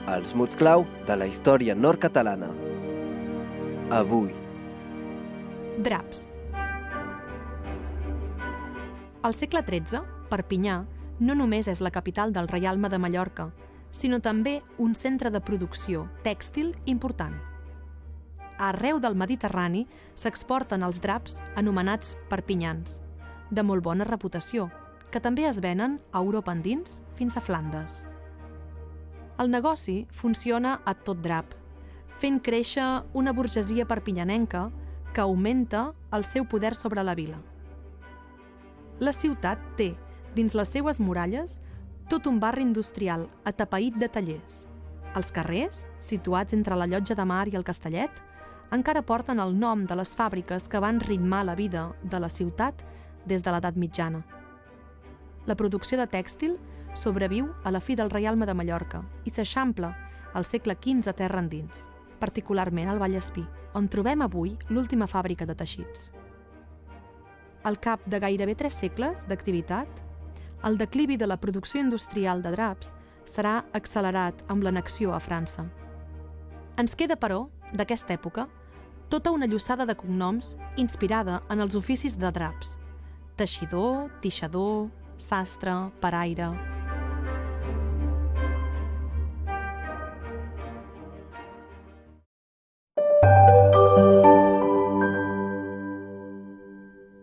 Els mots clau de la història nord-catalana. Avui. Draps. Al segle XIII, Perpinyà no només és la capital del Reialme de Mallorca, sinó també un centre de producció tèxtil important. Arreu del Mediterrani s'exporten els draps anomenats perpinyans, de molt bona reputació, que també es venen a Europa endins fins a Flandes. El negoci funciona a tot drap, fent créixer una burgesia perpinyanenca que augmenta el seu poder sobre la vila. La ciutat té, dins les seues muralles, tot un barri industrial atapeït de tallers. Els carrers, situats entre la Llotja de Mar i el Castellet, encara porten el nom de les fàbriques que van ritmar la vida de la ciutat des de l'edat mitjana. La producció de tèxtil sobreviu a la fi del Reialme de Mallorca i s'eixampla al segle XV a terra endins, particularment al Vallespí, on trobem avui l'última fàbrica de teixits. Al cap de gairebé 3 segles d'activitat, el declivi de la producció industrial de draps serà accelerat amb l'annexió a França. Ens queda, però, d'aquesta època, tota una llossada de cognoms inspirada en els oficis de draps: teixidor, tixador, sastre, paraire.